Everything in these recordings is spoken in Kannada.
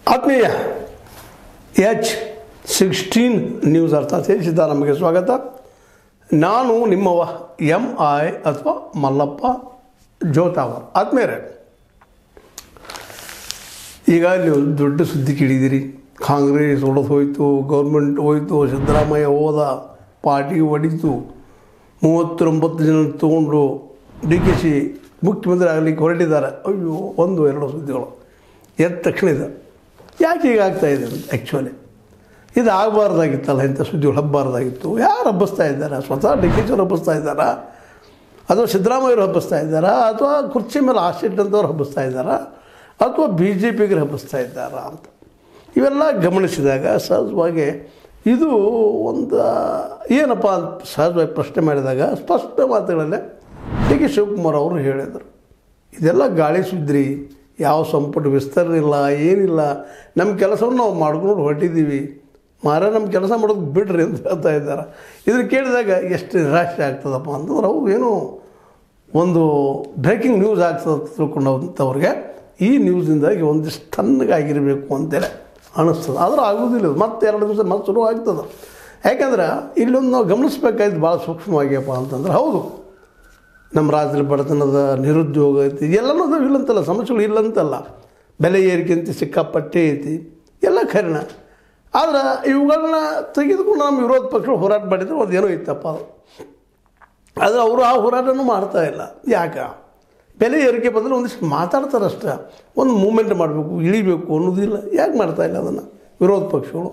ಆತ್ಮೀಯ H16 ನ್ಯೂಸ್ ಅರ್ಥಾತ್ ಸಿದ್ದಾರಾಮಗೆ ಸ್ವಾಗತ. ನಾನು ನಿಮ್ಮವ MI ಅಥವಾ ಮಲ್ಲಪ್ಪ ಜೋತಾವರ್. ಆತ್ಮೀಯರೇ, ಈಗ ನೀವು ದೊಡ್ಡ ಸುದ್ದಿ ಕೇಳಿದಿರಿ. ಕಾಂಗ್ರೆಸ್ ಹೊಡೆದು ಹೋಯಿತು, ಗೌರ್ಮೆಂಟ್ ಹೋಯಿತು, ಸಿದ್ದರಾಮಯ್ಯ ಹೋದ, ಪಾರ್ಟಿ ಹೊಡಿತು, 39 ಜನ ತೊಗೊಂಡು DKC ಮುಖ್ಯಮಂತ್ರಿ ಆಗಲಿಕ್ಕೆ ಹೊರಟಿದ್ದಾರೆ. ಅಯ್ಯೋ, 1-2 ಸುದ್ದಿಗಳು ಎದ್ದ ತಕ್ಷಣ ಇದೆ. ಯಾಕೆ ಹೀಗೆ ಆಗ್ತಾಯಿದೆ ಅಂತ ಆ್ಯಕ್ಚುಲಿ ಇದು ಆಗಬಾರ್ದಾಗಿತ್ತಲ್ಲ, ಇಂಥ ಸುದ್ದಿಗಳು ಹಬ್ಬಾರ್ದಾಗಿತ್ತು. ಯಾರು ಹಬ್ಬಿಸ್ತಾ ಇದ್ದಾರೆ? ಸ್ವತಃ DKC ಹಬ್ಬಿಸ್ತಾ ಇದ್ದಾರಾ, ಅಥವಾ ಸಿದ್ದರಾಮಯ್ಯರು ಹಬ್ಬಿಸ್ತಾ ಇದ್ದಾರಾ, ಅಥವಾ ಕುರ್ಚಿ ಮೇಲೆ ಆಸಿಟ್ಟಂಥವ್ರು ಹಬ್ಬಿಸ್ತಾ ಇದ್ದಾರಾ, ಅಥವಾ BJPಗೆ ಹಬ್ಬಿಸ್ತಾ ಇದ್ದಾರಾ ಅಂತ ಇವೆಲ್ಲ ಗಮನಿಸಿದಾಗ ಸಹಜವಾಗಿ ಇದು ಒಂದು ಏನಪ್ಪ ಅಂತ ಸಹಜವಾಗಿ ಪ್ರಶ್ನೆ ಮಾಡಿದಾಗ ಸ್ಪಷ್ಟ ಮಾತುಗಳಲ್ಲೇ DK ಶಿವಕುಮಾರ್ ಅವರು ಹೇಳಿದರು, ಇದೆಲ್ಲ ಗಾಳಿ ಸುದ್ದಿ, ಯಾವ ಸಂಪುಟ ವಿಸ್ತರಣೆ ಇಲ್ಲ, ಏನಿಲ್ಲ, ನಮ್ಮ ಕೆಲಸವನ್ನು ನಾವು ಮಾಡ್ಕೊಂಡು ಹೊರಟಿದ್ದೀವಿ, ನಮ್ಮ ಕೆಲಸ ಮಾಡೋದು ಬಿಡ್ರಿ ಅಂತ ಹೇಳ್ತಾ ಇದ್ದಾರೆ. ಇದನ್ನು ಕೇಳಿದಾಗ ಎಷ್ಟು ನಿರಾಶೆ ಆಗ್ತದಪ್ಪ ಅಂತಂದ್ರೆ ಅವು ಏನೋ ಒಂದು ಬ್ರೇಕಿಂಗ್ ನ್ಯೂಸ್ ಆಗ್ತದೆ ಅಂತ ತಿಳ್ಕೊಂಡವ್ರಿಗೆ ಈ ನ್ಯೂಸಿಂದಾಗಿ ಒಂದಿಷ್ಟು ತಣ್ಣಗಾಗಿರಬೇಕು ಅಂತೇಳಿ ಅನ್ನಿಸ್ತದೆ. ಆದರೂ ಆಗೋದಿಲ್ಲ, ಮತ್ತೆ 2 ದಿವಸ ಮತ್ತೆ ಶುರು ಆಗ್ತದೆ. ಯಾಕೆಂದ್ರೆ ಇಲ್ಲೊಂದು ನಾವು ಗಮನಿಸ್ಬೇಕಾಯ್ತು ಭಾಳ ಸೂಕ್ಷ್ಮವಾಗಿಯಪ್ಪ ಅಂತಂದ್ರೆ, ಹೌದು ನಮ್ಮ ರಾಜ್ಯದಲ್ಲಿ ಬಡತನದ, ನಿರುದ್ಯೋಗ ಐತಿ, ಎಲ್ಲನೂ ಅದಾವೆ, ಇಲ್ಲಂತಲ್ಲ, ಸಮಸ್ಯೆಗಳು ಇಲ್ಲಂತಲ್ಲ, ಬೆಲೆ ಏರಿಕೆ ಅಂತ ಸಿಕ್ಕಾಪಟ್ಟೆ ಐತಿ, ಎಲ್ಲ ಖರೀನ. ಆದ್ರೆ ಇವುಗಳನ್ನ ತೆಗೆದುಕೊಂಡು ನಮ್ಮ ವಿರೋಧ ಪಕ್ಷಗಳು ಹೋರಾಟ ಮಾಡಿದ್ರೆ ಒಂದು ಏನೋ ಇತ್ತಪ್ಪ ಅದು. ಆದರೆ ಅವರು ಆ ಹೋರಾಟನೂ ಮಾಡ್ತಾಯಿಲ್ಲ. ಯಾಕೆ? ಬೆಲೆ ಏರಿಕೆ ಬಂದರೆ ಒಂದಿಷ್ಟು ಮಾತಾಡ್ತಾರಷ್ಟೇ, ಒಂದು ಮೂಮೆಂಟ್ ಮಾಡಬೇಕು, ಇಳಿಬೇಕು ಅನ್ನೋದಿಲ್ಲ. ಯಾಕೆ ಮಾಡ್ತಾಯಿಲ್ಲ ಅದನ್ನು ವಿರೋಧ ಪಕ್ಷಗಳು?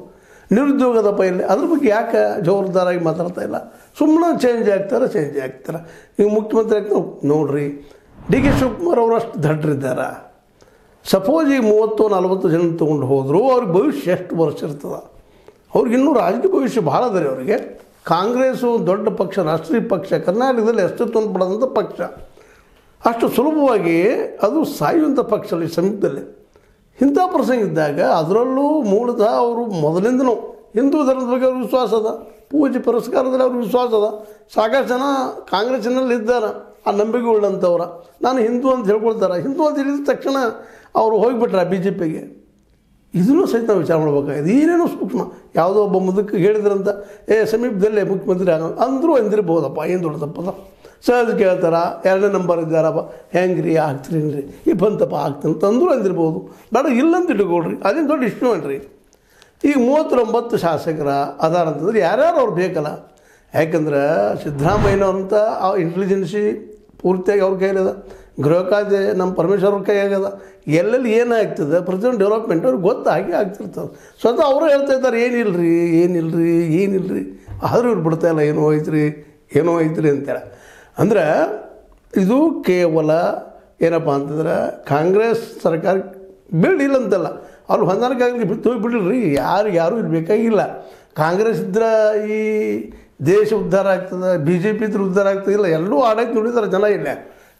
ನಿರುದ್ಯೋಗದ ಪೈಲೆ ಅದ್ರ ಬಗ್ಗೆ ಯಾಕೆ ಜೋರ್ದಾರಾಗಿ ಮಾತಾಡ್ತಾ ಇಲ್ಲ? ಸುಮ್ಮನೆ ಚೇಂಜ್ ಆಗ್ತಾರೆ. ಈಗ ಮುಖ್ಯಮಂತ್ರಿ ಆಗ್ತಾರೆ ನೋಡ್ರಿ, DK ಶಿವಕುಮಾರ್ ಅವರು ಅಷ್ಟು ದಡ್ರಿದ್ದಾರೆ. ಸಪೋಸ್ ಈಗ 30-40 ಜನ ತೊಗೊಂಡು ಹೋದರು, ಅವ್ರಿಗೆ ಭವಿಷ್ಯ ಎಷ್ಟು ವರ್ಷ ಇರ್ತದೆ? ಅವ್ರಿಗೆ ಇನ್ನೂ ರಾಜಕೀಯ ಭವಿಷ್ಯ ಭಾಳ ಅದ ರೀ ಅವರಿಗೆ. ಕಾಂಗ್ರೆಸ್ಸು ದೊಡ್ಡ ಪಕ್ಷ, ರಾಷ್ಟ್ರೀಯ ಪಕ್ಷ, ಕರ್ನಾಟಕದಲ್ಲಿ ಅಸ್ತಿತ್ವವನ್ನು ಪಡೆದಂಥ ಪಕ್ಷ. ಅಷ್ಟು ಸುಲಭವಾಗಿ ಅದು ಸಾಯುವಂಥ ಪಕ್ಷ ಈ ಸಮೀಪದಲ್ಲಿ. ಇಂಥ ಪ್ರಸಂಗ ಇದ್ದಾಗ ಅದರಲ್ಲೂ ಮೂಲತಃ ಅವರು ಮೊದಲಿಂದನೂ ಹಿಂದೂ ಧರ್ಮದ ಬಗ್ಗೆ ಅವ್ರಿಗೆ ವಿಶ್ವಾಸ ಅದ, ಪೂಜೆ ಪುರಸ್ಕಾರದಲ್ಲಿ ಅವ್ರಿಗೆ ವಿಶ್ವಾಸ ಅದ. ಸಾಕಷ್ಟು ಜನ ಕಾಂಗ್ರೆಸ್ಸಿನಲ್ಲಿ ಇದ್ದಾರೆ ಆ ನಂಬಿಕೆ ಉಳ್ಳಂಥವ್ರ. ನಾನು ಹಿಂದೂ ಅಂತ ಹೇಳ್ಕೊಳ್ತಾರೆ. ಹಿಂದೂ ಅಂತ ಹೇಳಿದ ತಕ್ಷಣ ಅವರು ಹೋಗಿಬಿಟ್ರೆ BJPಗೆ. ಇದನ್ನು ಸಹಿತ ನಾವು ವಿಚಾರ ಮಾಡಬೇಕಾಗಿದೆ. ಏನೇನೋ ಸೂಕ್ಷ್ಮ ಯಾವುದೋ ಒಬ್ಬ ಮುದುಕ ಹೇಳಿದ್ರಂತ, ಸಮೀಪದಲ್ಲೇ ಮುಖ್ಯಮಂತ್ರಿ ಅಂದರೂ ಅಂದಿರ್ಬೋದಪ್ಪ, ಏನು ದೊಡ್ಡ ತಪ್ಪದ. ಸಹಜ ಕೇಳ್ತಾರ, 2ನೇ ನಂಬರ್ ಇದ್ದಾರಪ್ಪ, ಹೆಂಗೆ ರೀ ಆಗ್ತೀರೇನು ರೀ, ಈ ಬಂತಪ್ಪ ಆಗ್ತೀನಿ ಅಂತಂದರೂ ಅಂದಿರ್ಬೋದು. ಬೇಡ ಇಲ್ಲಂತ ಇಟ್ಕೊಳ್ರಿ, ಅದೇನು ದೊಡ್ಡ ಇಷ್ಟು ಮಾಡ್ರಿ. ಈಗ 39 ಶಾಸಕರ ಅದಾರ ಅಂತಂದ್ರೆ ಯಾರ್ಯಾರು ಅವ್ರು ಬೇಕಲ್ಲ. ಯಾಕಂದ್ರೆ ಸಿದ್ದರಾಮಯ್ಯನವ್ರಂಥ ಆ ಇಂಟೆಲಿಜೆನ್ಸಿ ಪೂರ್ತಿಯಾಗಿ ಅವ್ರ ಕೈಲಿದೆ, ಗೃಹ ಖಾತೆ ನಮ್ಮ ಪರಮೇಶ್ವರ್ ಅವ್ರ ಕೈಯಾಗದ. ಎಲ್ಲೆಲ್ಲಿ ಏನಾಗ್ತದೆ ಪ್ರತಿಯೊಂದು ಡೆವಲಪ್ಮೆಂಟ್ ಅವ್ರಿಗೆ ಗೊತ್ತಾಗಿ ಆಗ್ತಿರ್ತದೆ. ಸ್ವತಃ ಅವರು ಹೇಳ್ತಾ ಇದ್ದಾರೆ, ಏನಿಲ್ಲರಿ ಆದರೂ ಇವ್ರು ಬಿಡ್ತಾಯಿಲ್ಲ, ಏನೋ ಐತ್ರಿ ಅಂತೇಳಿ. ಅಂದರೆ ಇದು ಕೇವಲ ಏನಪ್ಪ ಅಂತಂದ್ರೆ ಕಾಂಗ್ರೆಸ್ ಸರ್ಕಾರ ಇಲ್ಲ ಅಂತಲ್ಲ, ಅವ್ರು ಹೊಂದಾಣಿಕೆ ಆಗಲಿ ಬಿಡ್ರಿ, ಯಾರು ಇಲ್ಲಿ ಬೇಕಾಗಿಲ್ಲ. ಕಾಂಗ್ರೆಸ್ ಇದ್ರೆ ಈ ದೇಶ ಉದ್ಧಾರ ಆಗ್ತದೆ, BJP ಇದ್ರೆ ಉದ್ಧಾರ ಆಗ್ತದೆ. ಇಲ್ಲ, ಎಲ್ಲರೂ ಆಡಳಿತ ನೋಡಿದ್ದಾರೆ ಜನ. ಇಲ್ಲ,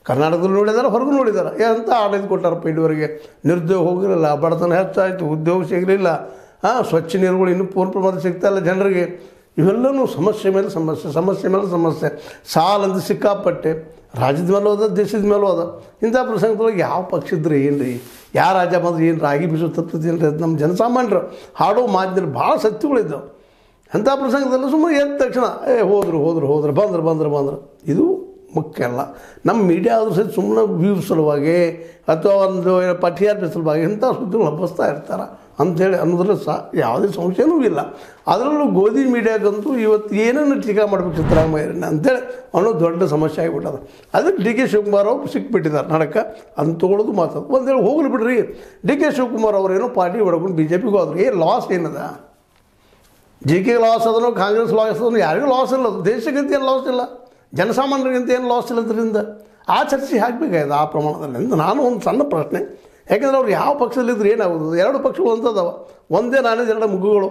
ಕರ್ನಾಟಕದಲ್ಲಿ ನೋಡಿದ್ದಾರೆ, ಹೊರಗೂ ನೋಡಿದ್ದಾರೆ. ಎಂಥ ಆಡಳಿತ ಕೊಟ್ಟಾರಪ್ಪ ಇಲ್ಲಿವರೆಗೆ? ನಿರುದ್ಯೋಗ ಹೋಗಿರಲಿಲ್ಲ, ಬಡತನ ಹೆಚ್ಚಾಯಿತು, ಉದ್ಯೋಗ ಸಿಗಲಿಲ್ಲ, ಸ್ವಚ್ಛ ನೀರುಗಳು ಇನ್ನೂ ಪೂರ್ಣ ಪ್ರಮಾಣದಲ್ಲಿ ಸಿಗ್ತಾಯಿಲ್ಲ ಜನರಿಗೆ. ಇವೆಲ್ಲವೂ ಸಮಸ್ಯೆ ಮೇಲೆ ಸಮಸ್ಯೆ, ಸಾಲಂತ ಸಿಕ್ಕಾಪಟ್ಟೆ, ರಾಜ್ಯದ ಮೇಲೂ ಅದ, ದೇಶದ ಮೇಲೂ ಅದ. ಇಂಥ ಪ್ರಸಂಗದೊಳಗೆ ಯಾವ ಪಕ್ಷ ಇದ್ರೆ ಏನು ರೀ, ಯಾವ ರಾಜ್ಯ ಬಂದ್ರೆ ಏನು ರಾಗಿ ಬೀಸೋ ತಪ್ಪುತ್ತೆ ಏನು ರೀ? ನಮ್ಮ ಜನಸಾಮಾನ್ಯರು ಹಾಡೋ ಮಾತಿನಲ್ಲಿ ಭಾಳ ಸತ್ಯಗಳಿದ್ದವು. ಅಂಥ ಪ್ರಸಂಗದಲ್ಲೂ ಸುಮ್ಮನೆ ಎದ್ದ ತಕ್ಷಣ ಹೋದ್ರು ಬಂದ್ರು ಇದು ಮುಖ್ಯ ಅಲ್ಲ. ನಮ್ಮ ಮೀಡಿಯಾ ಆದರೂ ಸಹಿತ ಸುಮ್ಮನೆ ವ್ಯೂವ್ ಸಲುವಾಗಿ ಅಥವಾ ಒಂದು TRP ಸಲುವಾಗಿ ಇಂಥ ಸುದ್ದಿಗಳು ಹಬ್ಬಿಸ್ತಾ ಇರ್ತಾರೆ ಅಂಥೇಳಿ ಅನ್ನೋದ್ರಲ್ಲಿ ಯಾವುದೇ ಸಂಶಯನೂ ಇಲ್ಲ. ಅದರಲ್ಲೂ ಗೋಧಿ ಮೀಡಿಯಾಗಂತೂ ಇವತ್ತು ಏನೇನು ಟೀಕಾ ಮಾಡಬೇಕು ಸಿದ್ದರಾಮಯ್ಯರನ್ನ ಅಂತೇಳಿ ಅನ್ನೋ ದೊಡ್ಡ ಸಮಸ್ಯೆ ಆಗಿಬಿಟ್ಟದ. ಅದಕ್ಕೆ DK ಶಿವಕುಮಾರ್ ಅವರು ಸಿಕ್ಬಿಟ್ಟಿದ್ದಾರೆ ನಡಕ್ಕೆ. ಅದನ್ನು ತೊಗೊಳ್ಳೋದು ಮಾತಾಡೋದು ಒಂದೇಳಿ ಹೋಗ್ಲಿ ಬಿಡ್ರಿ. DK ಶಿವಕುಮಾರ್ ಅವರೇನೋ ಪಾರ್ಟಿ ಹೊಡ್ಕೊಂಡು BJPಗೆ ಹೋದ್ರು. ಲಾಸ್ ಏನದ? JK ಲಾಸ್ ಅದನೋ, ಕಾಂಗ್ರೆಸ್ ಲಾಸ್ ಅದನೋ, ಯಾರಿಗೂ ಲಾಸ್ ಇಲ್ಲ. ದೇಶಕ್ಕಂತ ಏನು ಲಾಸ್ ಇಲ್ಲ, ಜನಸಾಮಾನ್ಯರಿಗಂತ ಏನು ಲಾಸ್ ಇಲ್ಲ. ಅದರಿಂದ ಆ ಚರ್ಚೆ ಹಾಕಬೇಕಾಗಿದೆ ಆ ಪ್ರಮಾಣದಲ್ಲಿ ಅಂತ ನಾನು ಒಂದು ಸಣ್ಣ ಪ್ರಶ್ನೆ. ಯಾಕೆಂದರೆ ಅವ್ರು ಯಾವ ಪಕ್ಷದಲ್ಲಿದ್ದರೆ ಏನಾಗೋದು? 2 ಪಕ್ಷಗಳು ಅಂತದವ, ಒಂದೇ ನಾನೇ 2 ಮುಗ್ಗುಗಳು.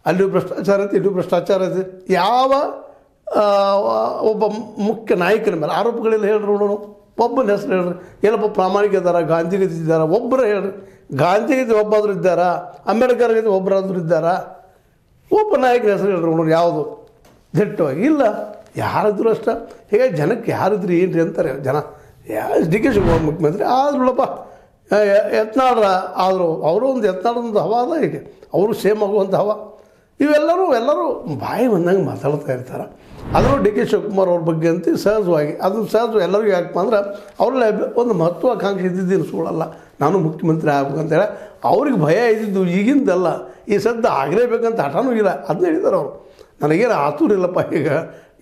ಅಲ್ಲಿಯೂ ಭ್ರಷ್ಟಾಚಾರ ಐತಿ, ಇಲ್ಲಿಯೂ ಭ್ರಷ್ಟಾಚಾರ ಐತಿ. ಯಾವ ಒಬ್ಬ ಮುಖ್ಯ ನಾಯಕನ ಮೇಲೆ ಆರೋಪಗಳಿಲ್ಲ ಹೇಳ್ರಿ ನೋಡೋಣ. ಒಬ್ಬನ ಹೆಸರು ಹೇಳ್ರಿ. ಏನಪ್ಪ ಪ್ರಾಮಾಣಿಕ ಇದ್ದಾರಾ, ಗಾಂಧಿಗತಿ ಇದ್ದಾರಾ? ಒಬ್ಬರು ಹೇಳ್ರಿ. ಗಾಂಧಿಗತಿ ಒಬ್ಬಾದರೂ ಇದ್ದಾರಾ? ಅಂಬೇಡ್ಕರ್ ಗತಿ ಒಬ್ಬರಾದರೂ ಇದ್ದಾರಾ? ಒಬ್ಬ ನಾಯಕನ ಹೆಸರು ಹೇಳ್ರಿ ನೋಡೋಣ. ಯಾವುದು ದಿಟ್ಟವಾಗಿ ಇಲ್ಲ, ಯಾರಿದ್ರು ಅಷ್ಟ. ಹೀಗಾಗಿ ಜನಕ್ಕೆ ಯಾರಿದ್ರು ಏನು ರೀ ಅಂತಾರೆ ಜನ. DK ಶಿವಕುಮಾರ್ ಮುಖ್ಯಮಂತ್ರಿ ಆದ್ರಲ್ಲಪ್ಪ ಯತ್ನಾಳ್ರ ಆದರೂ ಅವರು ಒಂದು ಯತ್ನಾಳೊಂದು ಹವಾ ಅದ ಈಗ ಅವರು ಸೇಮ್ ಆಗುವಂಥ ಹವಾ. ಎಲ್ಲರೂ ಬಾಯಿ ಬಂದಂಗೆ ಮಾತಾಡ್ತಾ ಇರ್ತಾರೆ. ಅದರಲ್ಲೂ ಡಿ ಕೆ ಶಿವಕುಮಾರ್ ಅವ್ರ ಬಗ್ಗೆ ಅಂತ ಸಹಜವಾಗಿ ಸಹಜ ಎಲ್ಲರಿಗೂ ಯಾಕಪ್ಪ ಅಂದ್ರೆ ಅವರಲ್ಲೇ ಒಂದು ಮಹತ್ವಾಕಾಂಕ್ಷೆ ಇದ್ದಿದ್ದೇನು ಸುಳ್ಳಲ್ಲ, ನಾನು ಮುಖ್ಯಮಂತ್ರಿ ಆಗ್ಬೇಕಂತೇಳಿ ಅವ್ರಿಗೆ ಭಯ ಇದ್ದಿದ್ದು ಈಗಿಂದಲ್ಲ, ಈ ಸದ್ಯ ಆಗಲೇಬೇಕಂತ ಹಠನೂ ಇಲ್ಲ. ಅದನ್ನ ಹೇಳಿದ್ದಾರೆ ಅವರು. ನನಗೇನು ಆತುರ ಇಲ್ಲಪ್ಪ, ಈಗ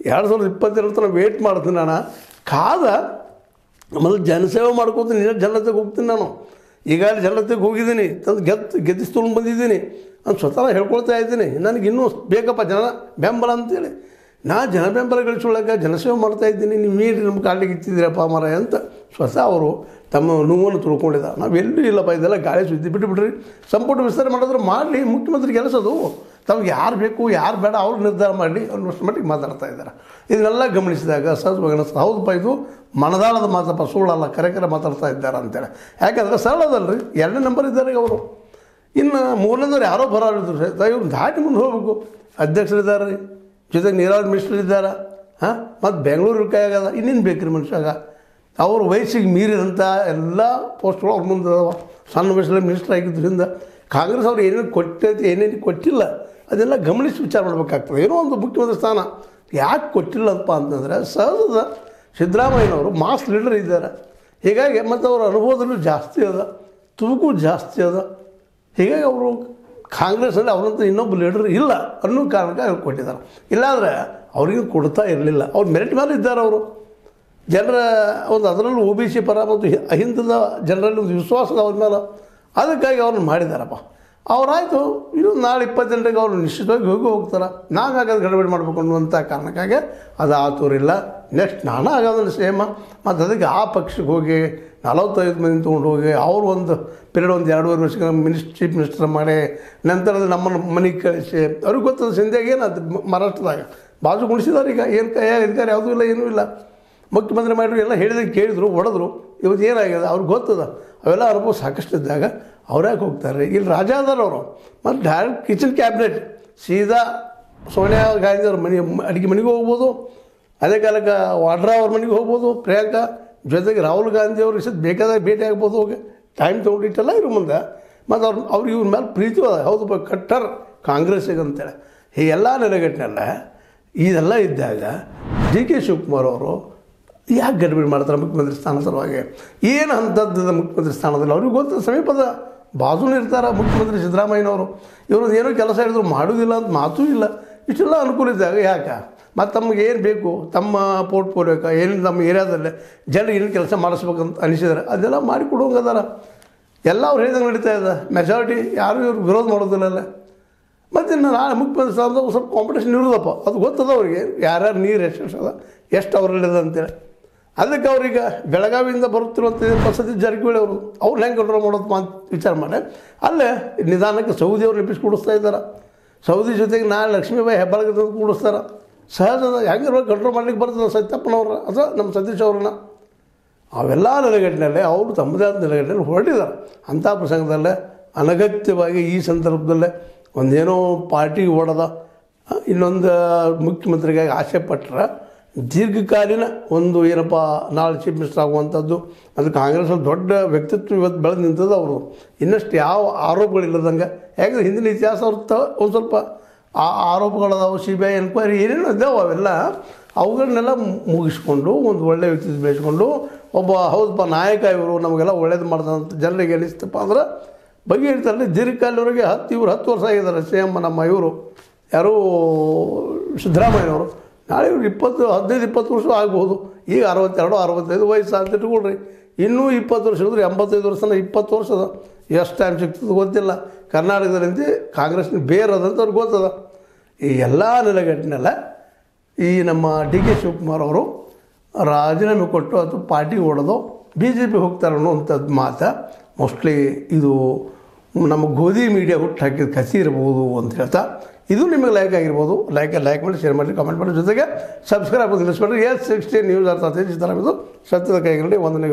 2022 ತನಕ ವೇಟ್ ಮಾಡ್ತೀನಿ ನಾನು, ಕಾದ ಆಮೇಲೆ ಜನಸೇವೆ ಮಾಡ್ಕೊತೀನಿ, ಜನತೆಗೆ ಹೋಗ್ತೀನಿ. ನಾನು ಈಗಾಗಲೇ ಜನತೆಗೆ ಹೋಗಿದ್ದೀನಿ, ತಂದು ಗೆದ್ದಿಸ್ಕೊಂಡು ಬಂದಿದ್ದೀನಿ ಅಂತ ಸ್ವತಃ ಹೇಳ್ಕೊಳ್ತಾ ಇದ್ದೀನಿ. ನನಗಿನ್ನೂ ಬೇಕಪ್ಪ ಜನ ಬೆಂಬಲ ಅಂತೇಳಿ. ಜನ ಬೆಂಬಲ ಗಳಿಸೊಳಗೆ ಜನಸೇವೆ ಮಾಡ್ತಾಯಿದ್ದೀನಿ, ನೀವು ನೀರು ನಮ್ಮ ಕಾಲಿಗೆ ಇತ್ತಿದ್ದೀರಪ್ಪ ಮರ ಅಂತ ಸ್ವತಃ ಅವರು ತಮ್ಮ ನೋವನ್ನು ತಿಳ್ಕೊಂಡಿದ್ದಾರೆ. ನಾವೆಲ್ಲೂ ಇಲ್ಲಪ್ಪ, ಇದೆಲ್ಲ ಗಾಳಿ ಸುದ್ದಿ ಬಿಟ್ಟುಬಿಟ್ರಿ. ಸಂಪುಟ ವಿಸ್ತರಣೆ ಮಾಡಿದ್ರೆ ಮಾಡಲಿ, ಮುಖ್ಯಮಂತ್ರಿ ಕೆಲಸದು. ತಮಗೆ ಯಾರು ಬೇಕು ಯಾರು ಬೇಡ ಅವ್ರು ನಿರ್ಧಾರ ಮಾಡಲಿ ಅನ್ನೋಷ್ಟು ಮಟ್ಟಿಗೆ ಮಾತಾಡ್ತಾ ಇದ್ದಾರೆ. ಇದನ್ನೆಲ್ಲ ಗಮನಿಸಿದಾಗ ಸಹಜವಾಗಿ ಹೌದಪ್ಪ, ಇದು ಮನದಾಳದ ಮಾತಪ್ಪ, ಸುಳ್ಳಲ್ಲ, ಕರೆ ಮಾತಾಡ್ತಾ ಇದ್ದಾರೆ ಅಂತೇಳಿ. ಯಾಕಂದರೆ ಸರಳದಲ್ರಿ, 2ನೇ ನಂಬರ್ ಇದ್ದಾರೆ ಅವರು. ಇನ್ನು 3ನೇದವ್ರು ಯಾರೋ ಬರೋರಿದ್ರು ಸಹಿತ ಇವ್ರು ದಾಟಿ ಮುಂದೆ ಹೋಗ್ಬೇಕು. ಅಧ್ಯಕ್ಷರಿದ್ದಾರೆ ರೀ, ಜೊತೆಗೆ ನೀರಾವರಿ ಮಿನಿಸ್ಟರ್ ಇದ್ದಾರೆ, ಮತ್ತು ಬೆಂಗಳೂರು ಕೈಯಾಗದ, ಇನ್ನೇನು ಬೇಕ್ರಿ ಮನುಷ್ಯಾಗ. ಅವ್ರ ವಯಸ್ಸಿಗೆ ಮೀರಿದಂಥ ಎಲ್ಲ ಪೋಸ್ಟ್ಗಳು ಅವ್ರ ಮುಂದೆ ಅದಾವ. ಸಣ್ಣ ವಯಸ್ಸಲ್ಲಿ ಮಿನಿಸ್ಟರ್ ಆಗಿದ್ದರಿಂದ ಕಾಂಗ್ರೆಸ್ ಅವ್ರು ಏನೇನು ಕೊಟ್ಟೈತಿ ಏನೇನು ಕೊಟ್ಟಿಲ್ಲ ಅದೆಲ್ಲ ಗಮನಿಸಿ ವಿಚಾರ ಮಾಡಬೇಕಾಗ್ತದೆ. ಏನೋ ಒಂದು ಮುಖ್ಯಮಂತ್ರಿ ಸ್ಥಾನ ಯಾಕೆ ಕೊಟ್ಟಿಲ್ಲಪ್ಪ ಅಂತಂದರೆ ಸಹಜದ ಸಿದ್ದರಾಮಯ್ಯನವರು ಮಾಸ್ ಲೀಡರ್ ಇದ್ದಾರೆ. ಹೀಗಾಗಿ ಮತ್ತು ಅವರ ಅನುಭವದಲ್ಲೂ ಜಾಸ್ತಿ ಅದ, ತೂಕು ಜಾಸ್ತಿ ಅದ. ಹೀಗಾಗಿ ಅವರು ಕಾಂಗ್ರೆಸ್ಸಲ್ಲಿ ಅವರಂತ ಇನ್ನೊಬ್ಬ ಲೀಡರ್ ಇಲ್ಲ ಅನ್ನೋ ಕಾರಣಕ್ಕೆ ಅವ್ರು ಕೊಟ್ಟಿದ್ದಾರೆ. ಇಲ್ಲಾಂದರೆ ಅವ್ರಿಗೂ ಕೊಡ್ತಾ ಇರಲಿಲ್ಲ. ಅವ್ರು ಮೆರಿಟ್ ಮೇಲೆ ಇದ್ದಾರೆ. ಅವರು ಜನರ ಒಂದು ಅದರಲ್ಲೂ OBC ಪರ ಮತ್ತು ಅಹಿಂದದ ಜನರಲ್ಲಿ ಒಂದು ವಿಶ್ವಾಸದ ಅವ್ರ ಮೇಲೆ, ಅದಕ್ಕಾಗಿ ಅವ್ರನ್ನ ಮಾಡಿದ್ದಾರಪ್ಪ. ಅವರಾಯಿತು, ಇದು ನಾಳೆ 28ಕ್ಕೆ ಅವರು ನಿಶ್ಚಿತವಾಗಿ ಹೋಗ್ತಾರೆ. ನಾನು ಆಗೋದು ಗಡಬಡಿ ಮಾಡಬೇಕು ಅನ್ನುವಂಥ ಕಾರಣಕ್ಕಾಗಿ ಅದು ಆತೂರಿಲ್ಲ. ನೆಕ್ಸ್ಟ್ ನಾನು ಆಗೋದನ್ನು ಸೇಮ, ಮತ್ತು ಅದಕ್ಕೆ ಆ ಪಕ್ಷಕ್ಕೆ ಹೋಗಿ 45 ಮಂದಿ ತೊಗೊಂಡು ಹೋಗಿ ಅವರು ಒಂದು ಪೀರಿಯಡ್ ಒಂದು 2.5 ವರ್ಷಕ್ಕೆ ಚೀಫ್ ಮಿನಿಸ್ಟರ್ ಮಾಡಿ ನಂತರದ ನಮ್ಮನ್ನು ಮನೆಗೆ ಕಳಿಸಿ ಅವ್ರಿಗೆ ಗೊತ್ತದ ಸಿಂಧ್ಯಾಗ ಏನದು ಮಹಾರಾಷ್ಟ್ರದಾಗ ಬಾಜು ಗುಣಿಸಿದಾರೆ. ಈಗ ಏನು ಅಧಿಕಾರ ಯಾವುದೂ ಇಲ್ಲ, ಏನೂ ಇಲ್ಲ. ಮುಖ್ಯಮಂತ್ರಿ ಮಾಡಿದ್ರು ಎಲ್ಲ ಹೇಳಿದಾಗ ಕೇಳಿದ್ರು, ಹೊಡೆದ್ರು. ಇವತ್ತು ಏನಾಗಿದೆ ಅವ್ರಿಗೆ ಗೊತ್ತದ. ಅವೆಲ್ಲ ಅನುಭವ ಸಾಕಷ್ಟು ಇದ್ದಾಗ ಅವ್ರ್ಯಾಕೆ ಹೋಗ್ತಾರೆ. ಇಲ್ಲಿ ರಾಜ ಅದಾರ ಅವರು, ಮತ್ತು ಡೈರೆಕ್ಟ್ ಕಿಚನ್ ಕ್ಯಾಬಿನೆಟ್ ಸೀದಾ ಸೋನಿಯಾ ಗಾಂಧಿ ಅವ್ರ ಅಡುಗೆ ಮನೆಗೆ ಹೋಗ್ಬೋದು. ಅದೇ ಕಾಲಕ್ಕೆ ವಾಡ್ರಾ ಅವ್ರ ಮನೆಗೆ ಹೋಗ್ಬೋದು, ಪ್ರಿಯಾಂಕಾ ಜೊತೆಗೆ ರಾಹುಲ್ ಗಾಂಧಿ ಅವ್ರಿಗೆ ಸಹ ಬೇಕಾದಾಗ ಭೇಟಿ ಆಗ್ಬೋದು. ಹೋಗಿ ಟೈಮ್ ತೊಗೊಂಡಿಟ್ಟೆಲ್ಲ ಇರೋ ಮುಂದೆ. ಮತ್ತು ಅವ್ರಿಗೆ ಇವ್ರ ಮೇಲೆ ಪ್ರೀತಿ ಅದ, ಹೌದು ಕಟ್ಟರ್ ಕಾಂಗ್ರೆಸ್ಸಿಗೆ ಅಂತೇಳಿ. ಹೀಗೆಲ್ಲ ನೆಲೆಗಟ್ಟಿನೆಲ್ಲ ಇದೆಲ್ಲ ಇದ್ದಾಗ ಡಿ ಕೆ ಶಿವಕುಮಾರ್ ಅವರು ಯಾಕೆ ಗಡಿಬಿಡಿ ಮಾಡ್ತಾರೆ ಮುಖ್ಯಮಂತ್ರಿ ಸ್ಥಾನ ಸಲುವಾಗಿ? ಏನು ಅಂಥದ್ದು ಮುಖ್ಯಮಂತ್ರಿ ಸ್ಥಾನದಲ್ಲಿ ಅವ್ರಿಗೆ ಗೊತ್ತು, ಸಮೀಪದ ಬಾಜುನೇ ಇರ್ತಾರೆ ಮುಖ್ಯಮಂತ್ರಿ ಸಿದ್ದರಾಮಯ್ಯನವರು. ಇವ್ರದ್ದು ಏನೋ ಕೆಲಸ ಹೇಳಿದ್ರು ಮಾಡೋದಿಲ್ಲ ಅಂತ ಮಾತೂ ಇಲ್ಲ. ಇಷ್ಟೆಲ್ಲ ಅನುಕೂಲ ಇದ್ದಾಗ ಯಾಕೆ ಮತ್ತು ತಮಗೆ ಏನು ಬೇಕು ತಮ್ಮ ಪೋರ್ಟ್ಫೋಲಿಯೋಕ್ಕೆ ಏನು ನಮ್ಮ ಏರಿಯಾದಲ್ಲೇ ಜನರಿಗೆ ಏನು ಕೆಲಸ ಮಾಡಿಸ್ಬೇಕಂತ ಅನಿಸಿದ್ದಾರೆ ಅದೆಲ್ಲ ಮಾಡಿ ಕೊಡುವಂಗದಾರ. ಎಲ್ಲ ಅವ್ರು ಹೇಳಿದಂಗೆ ನಡೀತಾ ಇದೆ. ಮೆಜಾರಿಟಿ ಯಾರು ಇವ್ರು ವಿರೋಧ ಮಾಡೋದಿಲ್ಲ. ಮತ್ತು ಇನ್ನು ನಾಳೆ ಮುಖ್ಯಮಂತ್ರಿ ಸ್ಥಾನದಾಗ ಸ್ವಲ್ಪ ಕಾಂಪಿಟೇಷನ್ ಇರೋದಪ್ಪ, ಅದು ಗೊತ್ತದ ಅವ್ರಿಗೆ ಯಾರ್ಯಾರು ನೀರು ಎಷ್ಟದ ಎಷ್ಟು ಅವರಲ್ಲಿದೆ ಅಂತೇಳಿ. ಅದಕ್ಕೆ ಅವ್ರೀಗ ಬೆಳಗಾವಿಯಿಂದ ಬರುತ್ತಿರುವಂಥ ಸತೀಶ್ ಜಾರಕಿಹೊಳಿ ಅವರು ಅವ್ರನ್ನ ಹೆಂಗೆ ಕಂಟ್ರೋಲ್ ಮಾಡೋದು ಅಂತ ವಿಚಾರ ಮಾಡಿ ಅಲ್ಲೇ ನಿಧಾನಕ್ಕೆ ಸೌದಿಯವ್ರು ಕೂಡಿಸ್ತಾ ಇದ್ದಾರೆ. ಸೌದಿ ಜೊತೆಗೆ ನಾಳೆ ಲಕ್ಷ್ಮೀಬಾಯಿ ಹೆಬ್ಬಾಳ್ಗೆ ಕೂಡಿಸ್ತಾರೆ. ಸಹಜದ ಹೆಂಗಿರುವಾಗ ಕಂಟ್ರೋಲ್ ಮಾಡ್ಲಿಕ್ಕೆ ಬರ್ತದೆ ಸತ್ಯಪ್ಪನವ್ರ ಅಥವಾ ನಮ್ಮ ಸತೀಶ್ ಅವ್ರನ್ನ. ಅವೆಲ್ಲ ನೆಲೆಗಟ್ಟಿನಲ್ಲೇ ಅವರು ತಮ್ಮದೇ ಆದ ನೆಲೆಗಟ್ಟಿನಲ್ಲಿ ಹೊರಟಿದ್ದಾರೆ. ಅಂಥ ಪ್ರಸಂಗದಲ್ಲೇ ಅನಗತ್ಯವಾಗಿ ಈ ಸಂದರ್ಭದಲ್ಲೇ ಒಂದೇನೋ ಪಾರ್ಟಿಗೆ ಓಡದ ಇನ್ನೊಂದು ಮುಖ್ಯಮಂತ್ರಿಗಾಗಿ ಆಸೆ ಪಟ್ಟರೆ ದೀರ್ಘಕಾಲೀನ ಒಂದು ಏನಪ್ಪ ನಾಳೆ ಚೀಫ್ ಮಿನಿಸ್ಟರ್ ಆಗುವಂಥದ್ದು ಅದು ಕಾಂಗ್ರೆಸ್ಸಲ್ಲಿ ದೊಡ್ಡ ವ್ಯಕ್ತಿತ್ವ ಇವತ್ತು ಬೆಳೆದು ನಿಂತದ್ದು ಅವರು. ಇನ್ನಷ್ಟು ಯಾವ ಆರೋಪಗಳಿಲ್ಲದಂಗೆ, ಯಾಕಂದರೆ ಹಿಂದಿನ ಇತಿಹಾಸ ಅವ್ರ ಒಂದು ಸ್ವಲ್ಪ ಆ ಆರೋಪಗಳದಾವು, CBI ಎನ್ಕ್ವೈರಿ ಏನೇನು ಇದ್ದಾವೆ ಅವೆಲ್ಲ ಅವುಗಳನ್ನೆಲ್ಲ ಮುಗಿಸ್ಕೊಂಡು ಒಂದು ಒಳ್ಳೆಯ ವ್ಯಕ್ತಿತ್ವ ಬೆಳೆಸ್ಕೊಂಡು ಒಬ್ಬ ಹೌದಪ್ಪ ನಾಯಕ ಇವರು ನಮಗೆಲ್ಲ ಒಳ್ಳೇದು ಮಾಡ್ದಂಥ ಜನರಿಗೆ ಅನಿಸ್ತಪ್ಪ ಅಂದ್ರೆ ಬಗ್ಗೆ ಹೇಳ್ತಾರೆ. ದೀರ್ಘಕಾಲದವರೆಗೆ 10 ವರ್ಷ ಆಗಿದ್ದಾರೆ. ಸೇಮ್ ನಮ್ಮ ಇವರು ಯಾರು ಸಿದ್ದರಾಮಯ್ಯನವರು. ನಾಳೆ ಇವ್ರು 15-20 ವರ್ಷ ಆಗ್ಬೋದು. ಈಗ 62-65 ವಯಸ್ಸು ಅಂತ ಇಟ್ಕೊಳ್ರಿ. ಇನ್ನೂ 20 ವರ್ಷ ಇಳಿದ್ರೆ 85 ವರ್ಷ, 20 ವರ್ಷದ ಎಷ್ಟು ಟೈಮ್ ಸಿಗ್ತದೆ ಗೊತ್ತಿಲ್ಲ. ಕರ್ನಾಟಕದಲ್ಲಿ ಕಾಂಗ್ರೆಸ್ನ ಬೇರದಂತ ಅವ್ರಿಗೆ ಗೊತ್ತದ. ಈ ಎಲ್ಲ ನೆಲೆಗಟ್ಟಿನೆಲ್ಲ ಈ ನಮ್ಮ ಡಿ ಕೆ ಶಿವಕುಮಾರ್ ಅವರು ರಾಜೀನಾಮೆ ಕೊಟ್ಟು ಅಥವಾ ಪಾರ್ಟಿ ಓಡೋದು BJP ಹೋಗ್ತಾರೆ ಅನ್ನುವಂಥದ್ದು ಮಾತು ಮೋಸ್ಟ್ಲಿ ಇದು ನಮ್ಮ ಗೋಧಿ ಮೀಡಿಯಾ ಹುಟ್ಟು ಹಾಕಿದ ಕಸಿ ಇರ್ಬೋದು ಅಂತ ಹೇಳ್ತಾ, ಇದು ನಿಮಗೆ ಲೈಕ್ ಆಗಿರ್ಬೋದು. ಲೈಕ್ ಮಾಡಿ, ಶೇರ್ ಮಾಡಿ, ಕಮೆಂಟ್ ಮಾಡಿ, ಜೊತೆಗೆ ಸಬ್ಸ್ಕ್ರೈಬ್ ಆಗೋದು ನಿಲ್ಲಿಸ್ಬಿಡ್ರಿ. S16 ನ್ಯೂಸ್ ಅರ್ಥ ಇದು ಸತ್ಯದ ಕೈಗಳಲ್ಲಿ ವಂದನೆಗಳು.